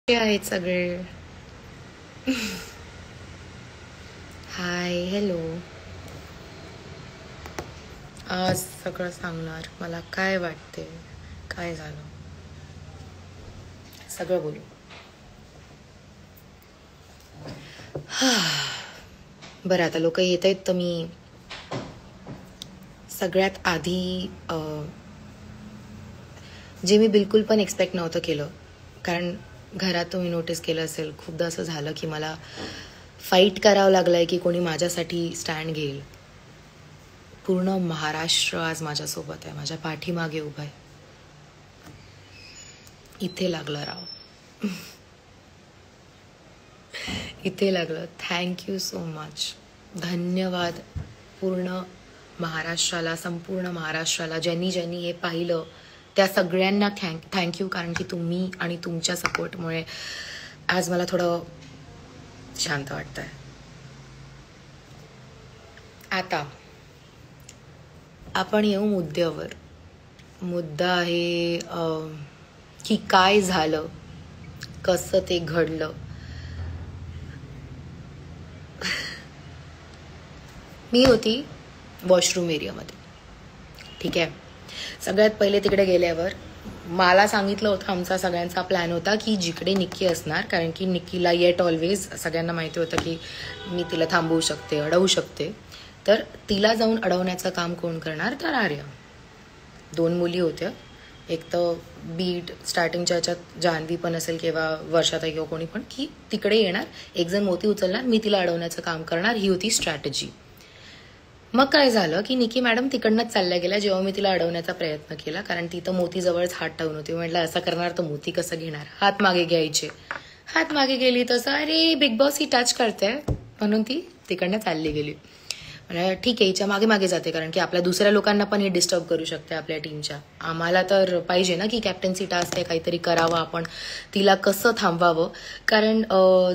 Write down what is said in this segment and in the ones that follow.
कसे आहेत सगळे? हाय, हॅलो. आज सगळं सांगणार मला काय वाटते, काय झालं, सगळं बोलू. बरं, आता लोक येत आहेत तर मी सगळ्यात आधी जे मी बिलकुल पण एक्सपेक्ट नव्हतं केलं, कारण घरात तुम्ही नोटीस केलं असेल खूपदा असं झालं की मला फाईट करावं लागलंय की कोणी माझ्यासाठी स्टँड घेईल. पूर्ण महाराष्ट्र आज माझ्यासोबत आहे, माझ्या पाठीमागे उभा आहे. इथे लागलं राव, इथे लागलं. थँक्यू सो मच, धन्यवाद पूर्ण महाराष्ट्राला, संपूर्ण महाराष्ट्राला, ज्यांनी ज्यांनी हे पाहिलं त्या सगळ्यांना थँक्यू. कारण की तुम्ही आणि तुमच्या सपोर्टमुळे आज मला थोडं शांत वाटतंय. आता आपण येऊ मुद्द्यावर. मुद्दा आहे की काय झालं, कसं ते घडलं. मी होती वॉशरूम एरियामध्ये, ठीक आहे. सगळ्यात पहिले तिकडे गेल्यावर मला सांगितलं होतं, आमचा सगळ्यांचा प्लॅन होता की जिकडे निक्की असणार, कारण की निक्कीला येट ऑलवेज सगळ्यांना माहिती होतं की मी तिला थांबवू शकते, अडवू शकते. तर तिला जाऊन अडवण्याचं काम कोण करणार, तर आर्या. 2 मुली होत्या, एक तर बीट स्टार्टिंगच्या ह्याच्यात जान्हवी पण असेल किंवा वर्षाताई किंवा कोणी पण, की तिकडे येणार, एक जण मोती उचलणार, मी तिला अडवण्याचं काम करणार. ही होती स्ट्रॅटेजी. मग काय झालं की निकी मॅडम तिकडनंच चालल्या गेल्या जेव्हा मी तिला अडवण्याचा प्रयत्न केला, कारण ती तर मोतीजवळच हात ठेवून होती. म्हटलं असं करणार तर मोती कसं घेणार, हात मागे घ्यायचे. हात मागे गेली तसं अरे बिग बॉस ही टच करते, म्हणून ती तिकडनं चालली गेली. म्हणजे ठीक आहे, हिच्या मागे मागे जाते, कारण की आपल्या दुसऱ्या लोकांना पण ही डिस्टर्ब करू शकते आपल्या टीमच्या. आम्हाला तर पाहिजे ना की कॅप्टन्सी टास्क आहे, काहीतरी करावं आपण, तिला कसं थांबवावं. कारण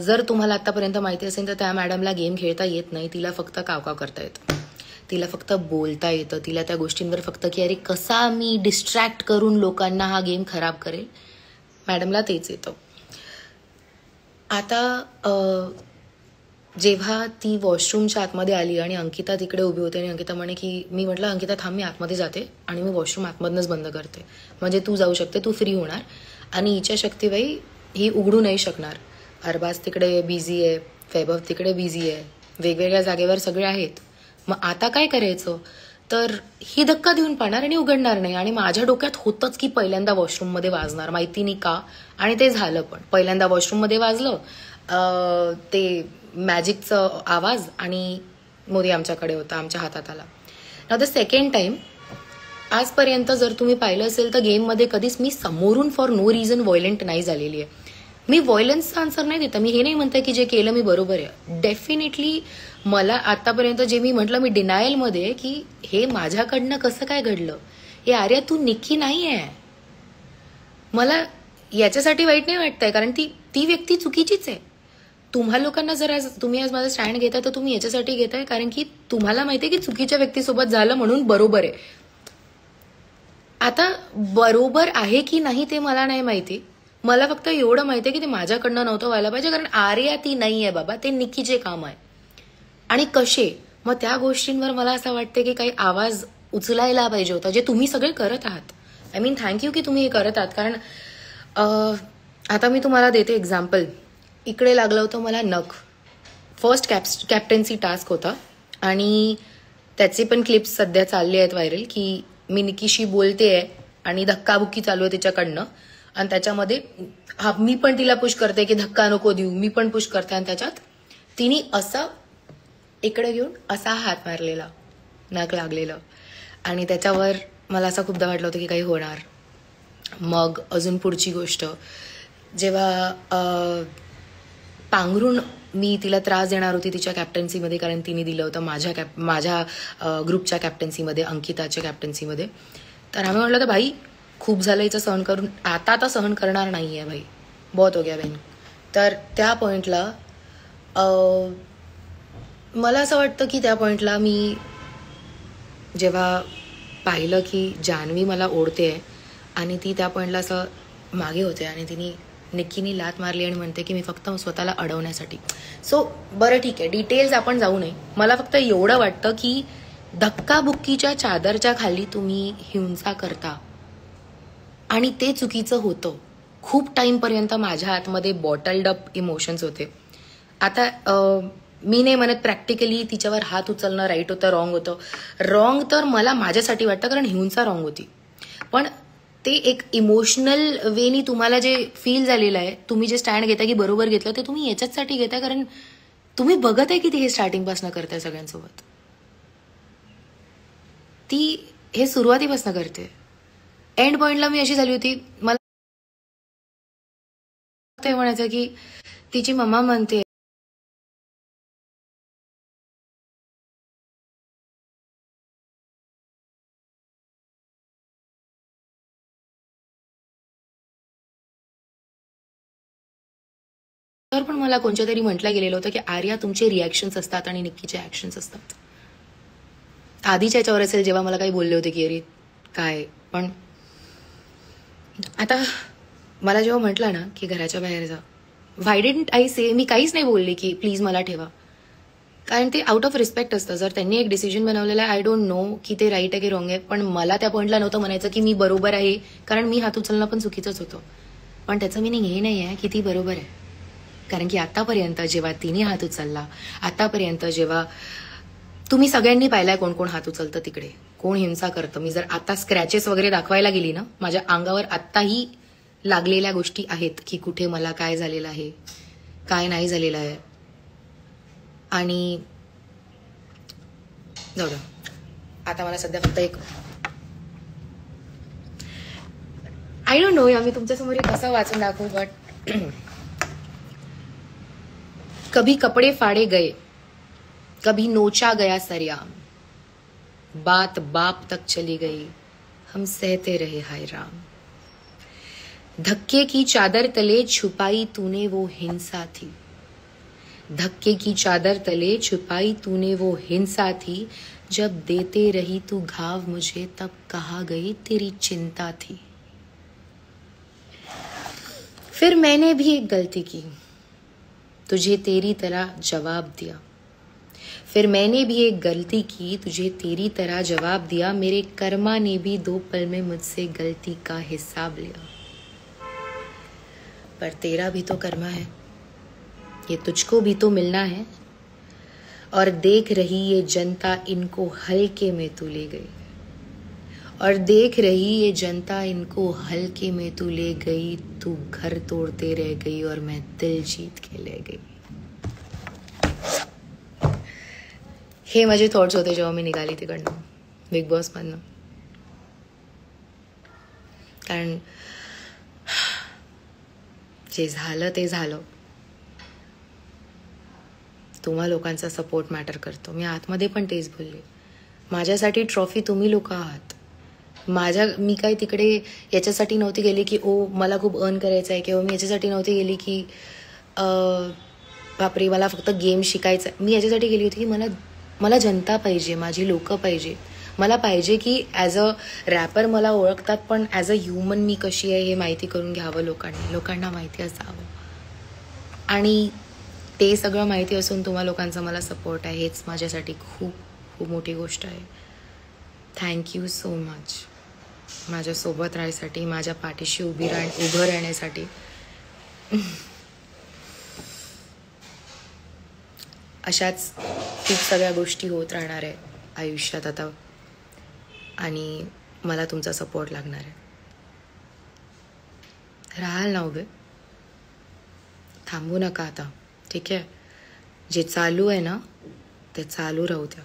जर तुम्हाला आतापर्यंत माहिती असेल तर त्या मॅडमला गेम खेळता येत नाही, तिला फक्त कावकाव करता येतं, तिला फक्त बोलता येतं, तिला त्या गोष्टींवर फक्त की अरे कसा मी डिस्ट्रॅक्ट करून लोकांना हा गेम खराब करेल, मॅडमला तेच येतं. आता जेव्हा ती वॉशरूमच्या आतमध्ये आली आणि अंकिता तिकडे उभी होती आणि अंकिता म्हणे की, मी म्हटलं अंकिता थांब, मी आतमध्ये जाते आणि मी वॉशरूम आतमधनंच बंद करते, म्हणजे तू जाऊ शकते, तू फ्री होणार. आणि हिच्या शक्तीबाई ही उघडू नाही शकणार. अरबाज तिकडे बिझी आहे, वैभव तिकडे बिझी आहे, वेगवेगळ्या जागेवर सगळे आहेत. मग आता काय करायचं, तर ही धक्का देऊन पाहणार आणि उघडणार नाही. आणि माझ्या डोक्यात होतंच की पहिल्यांदा वॉशरूममध्ये वाजणार, माहिती नाही का, आणि ते झालं पण. पहिल्यांदा वॉशरूममध्ये वाजलं ते मॅजिकचं आवाज आणि मोदी आमच्याकडे होता, आमच्या हातात आला. नाउ द सेकंड टाइम, आजपर्यंत जर तुम्ही पाहिलं असेल तर गेममध्ये कधीच मी समोरून फॉर नो रिझन व्हायलंट नाही झालेली आहे. मी व्हायलन्सचा आन्सर नाही देता, मी हे नाही म्हणते की जे केलं मी बरोबर आहे. डेफिनेटली मला आतापर्यंत जे मी म्हटलं, मी डिनायलमध्ये की हे माझ्याकडनं कसं काय घडलं. हे आर्या तू निक्की नाही आहे. मला याच्यासाठी वाईट नाही वाटतंय, कारण ती व्यक्ती चुकीचीच आहे. तुम्हा लोकांना जर आज तुम्ही आज माझा स्टँड घेताय तर तुम्ही याच्यासाठी घेताय कारण की तुम्हाला माहिती आहे की चुकीच्या व्यक्तीसोबत झालं म्हणून बरोबर आहे. आता बरोबर आहे की नाही ते मला नाही माहिती, मला फक्त एवढं माहिती आहे की ते माझ्याकडनं नव्हतं व्हायला पाहिजे, कारण आर्या ती नाही आहे बाबा, ते निक्कीचे काम आहे. आणि कसे, मग त्या गोष्टींवर मला असं वाटतं की काही आवाज उचलायला पाहिजे होता, जे तुम्ही सगळे करत आहात. आय मीन थँक्यू की तुम्ही हे करत आहात. कारण आता मी तुम्हाला देते एक्झाम्पल. इकडे लागलं होतं मला नख, फर्स्ट कॅप्टन्सी टास्क होता आणि त्याचे पण क्लिप्स सध्या चालले आहेत व्हायरल, की मी निकीशी बोलते आहे आणि धक्काबुक्की चालू आहे तिच्याकडनं, आणि त्याच्यामध्ये मी पण तिला पुश करते की धक्का नको देऊ, मी पण पुश करते, आणि त्याच्यात तिने असं इकडे घेऊन असा हात मारलेला, नख लागलेलं, आणि त्याच्यावर मला असं खूपदा वाटलं होतं की काही होणार. मग अजून पुढची गोष्ट, जेव्हा पांघरून मी तिला त्रास देणार होती तिच्या कॅप्टन्सीमध्ये, कारण तिने दिलं होतं माझ्या ग्रुपच्या कॅप्टन्सीमध्ये, अंकिताच्या कॅप्टन्सीमध्ये. तर आम्ही म्हटलं तर भाई खूप झालं हिचं सहन करून, आता सहन करणार नाही आहे भाई, बहुत हो गया बहीण. तर त्या पॉईंटला मला असं वाटतं की त्या पॉईंटला मी जेव्हा पाहिलं की जान्हवी मला ओढते आणि ती त्या पॉईंटला असं मागे होते आणि तिने निक्कीने लात मारली आणि म्हणते की मी फक्त स्वतःला अडवण्यासाठी. सो बरं ठीक आहे, डिटेल्स आपण जाऊ नये. मला फक्त एवढं वाटतं की धक्काबुक्कीच्या चादरच्या खाली तुम्ही हिंसा करता आणि ते चुकीचं होतं. खूप टाईमपर्यंत माझ्या आतमध्ये बॉटल्ड अप इमोशन्स होते. आता मी नाही म्हणत प्रॅक्टिकली तिच्यावर हात उचलणं राईट होतं रॉंग होतं. रॉंग तर मला माझ्यासाठी वाटतं, कारण हिंसा रॉंग होती. पण ते एक इमोशनल वेनी तुम्हाला जे फील झालेलं आहे, तुम्ही जे स्टँड घेता की बरोबर घेतलं, ते तुम्ही याच्याचसाठी घेताय कारण तुम्ही बघत आहे की ती हे स्टार्टिंगपासून करताय सगळ्यांसोबत. ती हे सुरुवातीपासून करते. एंड पॉइंटला मी अशी झाली होती, मला ते म्हणायचं की तिची मम्मा म्हणते तर, पण मला कोणत्या तरी म्हटलं गेलेलं होतं की आर्या तुमचे रिॲक्शन्स असतात आणि निक्कीचे ऍक्शन्स असतात. आधीच्या याच्यावर असेल जेव्हा मला काही बोलले होते की अरे काय, पण आता मला जेव्हा म्हटलं ना की घराच्या बाहेर जा, व्हाय डिडंट आय से, मी काहीच नाही बोलले की प्लीज मला ठेवा, कारण ते आउट ऑफ रिस्पेक्ट असतं. जर त्यांनी एक डिसिजन बनवलेला आहे, आय डोंट नो की ते राईट आहे की रॉंग आहे, पण मला त्या पॉईंटला नव्हतं म्हणायचं की मी बरोबर आहे, कारण मी हात उचलणं पण चुकीचंच होतं. पण त्याचं मिनिंग हे नाही आहे की ती बरोबर आहे, कारण की आतापर्यंत जेव्हा तिने हात उचलला, आतापर्यंत जेव्हा तुम्ही सगळ्यांनी पाहिलाय कोण कोण हात उचलतं तिकडे, कोण हिंसा करतं. मी जर आता स्क्रॅचेस वगैरे दाखवायला गेली ना, माझ्या अंगावर आत्ताही लागलेल्या गोष्टी आहेत की कुठे मला काय झालेलं आहे, काय नाही झालेलं आहे. आणि जाऊ द्या, आता मला सध्या फक्त एक आय डोंट नो, मी तुमच्यासमोर कसं वाचून दाखवू, बट कभी कपड़े फाड़े गए, कभी नोचा गया सरियाम, बात बाप तक चली गई, हम सहते रहे हाय राम. धक्के की चादर तले छुपाई तूने वो हिंसा थी, धक्के की चादर तले छुपाई तूने वो हिंसा थी, जब देते रही तू घाव मुझे तब कहा गई तेरी चिंता थी. फिर मैंने भी एक गलती की, तुझे तेरी तरह जवाब दिया, फिर मैंने भी एक गलती की, तुझे तेरी तरह जवाब दिया, मेरे कर्मा ने भी 2 पल में मुझसे गलती का हिसाब लिया. पर तेरा भी तो कर्मा है, ये तुझको भी तो मिलना है, और देख रही ये जनता इनको हल्के में तू ले गई, और देख रही ये जनता इनको हल्के में तू ले गई, तू घर तोड़ते रह गई और मैं दिल जीत के ले गई. हे माझे थॉट्स होते जेव्हा मी निघाली तिकडनं बिग बॉस मधनं. कारण जे झालं ते झालं. तुम्हा लोकांचा सपोर्ट मॅटर करतो. मी आतमध्ये पण तेच बोलले, माझ्यासाठी ट्रॉफी तुम्ही लोक आहात. मी काय तिकडे याच्यासाठी नव्हती गेली की ओ मला खूप अर्न करायचं आहे, किंवा मी याच्यासाठी नव्हती गेली की बापरे मला फक्त गेम शिकायचं आहे. मी याच्यासाठी गेली होती की मला जनता पाहिजे, माझी लोकं पाहिजे. मला पाहिजे की ॲज अ रॅपर मला ओळखतात, पण ॲज अ ह्युमन मी कशी आहे हे माहिती करून घ्यावं लोकांना माहिती असावं. आणि ते सगळं माहिती असून तुम्हा लोकांचा मला सपोर्ट आहे, हेच माझ्यासाठी खूप खूप मोठी गोष्ट आहे. थँक्यू सो मच माझ्यासोबत राहायसाठी, माझ्या पाठीशी उभं राहण्यासाठी. अशाच खूप सगळ्या गोष्टी होत राहणार आहे आयुष्यात आता, आणि मला तुमचा सपोर्ट लागणार आहे. राहाल ना उभे, थांबू नका आता, ठीक आहे. जे चालू आहे ना ते चालू राहू द्या.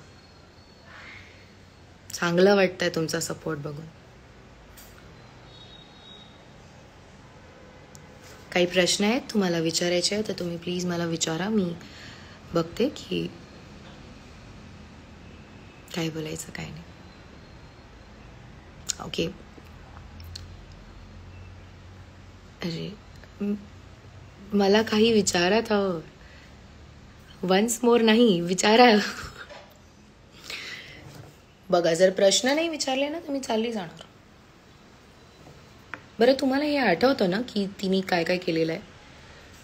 चांगलं वाटतंय तुमचा सपोर्ट बघून. काही प्रश्न आहेत तुम्हाला विचारायचे आहेत तर तुम्ही प्लीज मला विचारा. मी बघते की काय बोलायचं काय नाही. ओके. अरे मला काही विचारत आहो, वन्स मोर नाही विचारा. बघा जर प्रश्न नाही विचारले ना तर मी चालली जाणार. बरं तुम्हाला हे आठवतं ना की तिने काय काय केलेलं आहे?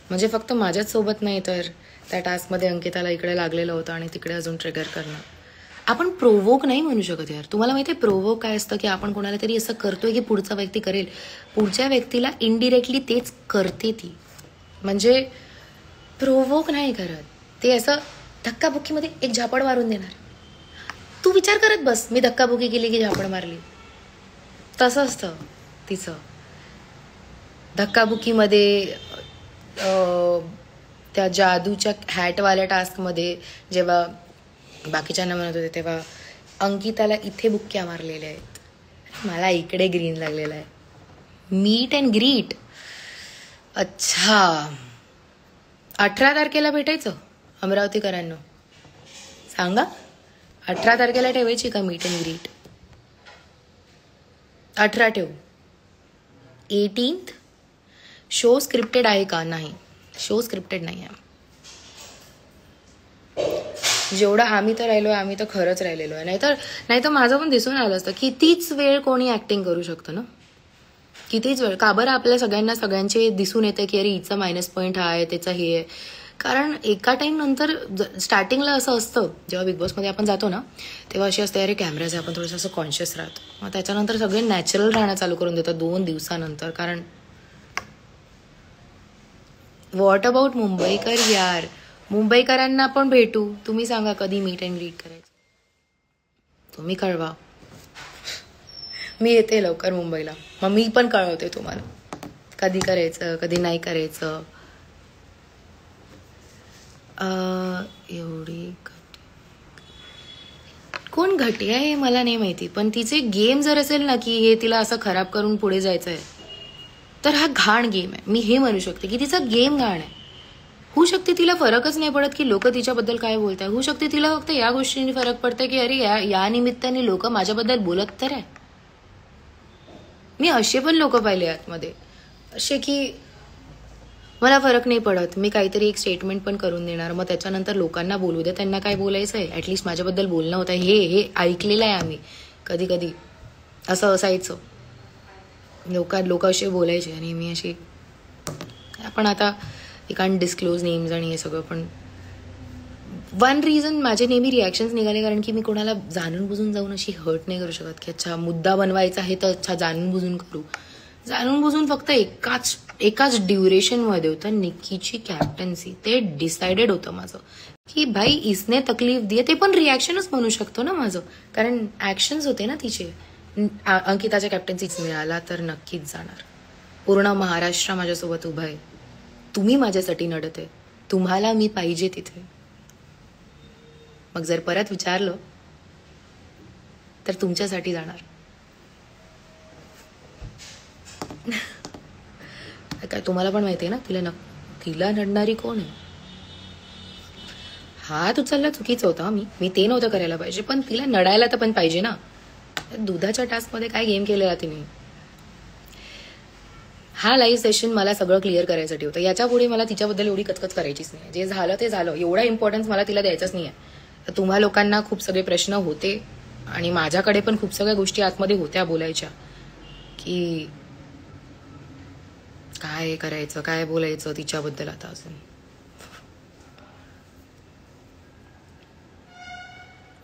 म्हणजे फक्त माझ्याच सोबत नाही तर त्या टास्कमध्ये अंकिताला इकडे लागलेलं होतं आणि तिकडे अजून ट्रिगर करणं. आपण प्रोवोक नाही म्हणू शकत यार. तुम्हाला माहिती आहे प्रोवोक काय असतं? की आपण कोणाला तरी असं करतोय की पुढचा व्यक्ती करेल, पुढच्या व्यक्तीला इनडिरेक्टली तेच करते ती. म्हणजे प्रोवोक नाही करत ते, असं धक्काबुक्कीमध्ये एक झापड मारून देणार. तू विचार करत बस, मी धक्काबुक्की केली की झापड मारली. तसं असतं तिचं. धक्काबुक्कीमध्ये त्या जादूच्या हॅटवाल्या टास्कमध्ये जेव्हा बाकीच्यांना म्हणत होते तेव्हा अंकिताला इथे बुक्क्या मारलेल्या आहेत, मला इकडे ग्रीन लागलेला आहे. Meet and greet. अच्छा, 18 तारखेला भेटायचं अमरावतीकरांना सांगा. 18 तारखेला ठेवायची का मीट अँड ग्रीट? 18 ठेवू. 18th शो स्क्रिप्टेड आहे का? नाही, शो स्क्रिप्टेड नाही आहे. जेवढं आम्ही तर राहिलोय, आम्ही तर खरंच राहिलेलो आहे. नाहीतर माझं पण दिसून आलं असतं. कितीच वेळ कोणी ऍक्टिंग करू शकतं ना, कितीच वेळ. का बरं आपल्या सगळ्यांना सगळ्यांचे दिसून येतं की अरे हिचा मायनस पॉईंट हा आहे, त्याचा हे आहे. कारण एका टाइम नंतर स्टार्टिंगला असं असतं, जेव्हा बिग बॉसमध्ये आपण जातो ना तेव्हा अशी असते अरे कॅमेराज आहे, आपण थोडंसं असं कॉन्शियस राहतो. मग त्याच्यानंतर सगळे नॅचरल राहणं चालू करून देतात 2 दिवसानंतर. कारण व्हॉट अबाउट मुंबईकर यार, मुंबईकरांना पण भेटू. तुम्ही सांगा कधी मीट अँड ग्रीट करायचं, तुम्ही कळवा. मी येते लवकर मुंबईला, मग मी पण कळवते तुम्हाला कधी करायचं कधी नाही करायचं. एवढी कोण घटिया आहे मला नाही माहिती, पण तिचे गेम जर असेल ना की हे तिला असं खराब करून पुढे जायचं आहे, तर हा घाण गेम आहे. मी हे म्हणू शकते की तिचा गेम घाण आहे. होऊ शकते तिला फरकच नाही पडत की लोक तिच्याबद्दल काय बोलताय. होऊ शकते तिला फक्त या गोष्टींनी फरक पडतंय की अरे या निमित्ताने लोक माझ्याबद्दल बोलत तर आहे. मी असे पण लोक पाहिले आतमध्ये असे की मला फरक नाही पडत, मी काहीतरी एक स्टेटमेंट पण करून देणार, मग त्याच्यानंतर लोकांना बोलू दे, त्यांना काय बोलायचं आहे, ऍटलिस्ट माझ्याबद्दल बोलणं होतं. हे ऐकलेलं आहे आम्ही. कधी कधी असं असायचं, लोक असे बोलायचे आणि मी अशी, आपण आता वी कांट डिस्क्लोज नेम्स आणि हे सगळं. पण वन रिझन माझे नेहमी रिॲक्शन्स निघाले कारण की मी कोणाला जाणून बुजून जाऊन अशी हर्ट नाही करू शकत की अच्छा मुद्दा बनवायचा आहे तर अच्छा जाणून बुजून करू. जाणून बुजून फक्त एकाच ड्युरेशनमध्ये होतं, निक्कीची कॅप्टन्सी. ते डिसाइडेड होतं माझं की भाई इसने तकलीफ दिए, ते पण रिॲक्शनच म्हणू शकतो ना माझं, कारण ऍक्शन्स होते ना तिचे. अंकिताच्या कॅप्टन्सीच मिळाला तर नक्कीच जाणार. पूर्ण महाराष्ट्र माझ्यासोबत उभा आहे, तुम्ही माझ्यासाठी लढत आहे, तुम्हाला मी पाहिजे तिथे. मग जर परत विचारलं तर तुमच्यासाठी जाणार. काय तुम्हाला पण माहिती आहे ना तिला नडणारी कोण आहे. हात उचलला चुकीचं होता, मी ते नव्हतं करायला पाहिजे, पण तिला नडायला तर पण पाहिजे ना. दुधाच्या टास्कमध्ये काय गेम केलेला तिने. हा लाईव्ह सेशन मला सगळं क्लिअर करायसाठी होतं. याच्या पुढे मला तिच्याबद्दल एवढी कचकच करायचीच नाही. जे झालं ते झालं, एवढा इम्पॉर्टन्स मला तिला द्यायचाच नाही आहे. तुम्हा लोकांना खूप सगळे प्रश्न होते आणि माझ्याकडे पण खूप सगळ्या गोष्टी आतमध्ये होत्या बोलायच्या की काय करायचं काय बोलायचं तिच्याबद्दल आता अजून.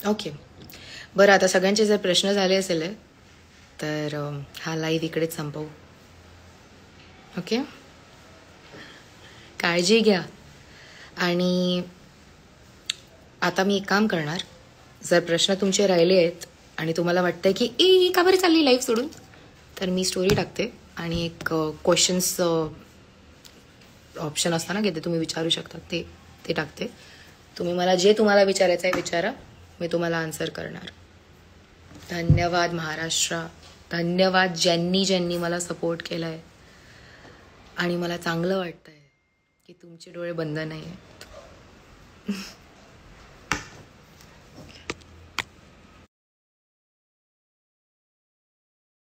ओके बरं, आता सगळ्यांचे जर प्रश्न झाले असेल तर हा लाईव्ह इकडेच संपवू. ओके, काळजी घ्या. आणि आता मी एक काम करणार, जर प्रश्न तुमचे राहिले आहेत आणि तुम्हाला वाटतंय की ए का बरं चालली लाईव्ह सोडून, तर मी स्टोरी टाकते आणि एक क्वेश्चन्स ऑप्शन असतं ना की ते तुम्ही विचारू शकता, ते टाकते. तुम्ही मला जे तुम्हाला विचारायचं आहे विचारा, मी तुम्हाला आन्सर करणार. धन्यवाद महाराष्ट्र, धन्यवाद ज्यांनी मला सपोर्ट केलाय. आणि मला चांगलं वाटतंय की तुमचे डोळे बंद नाही आहेत.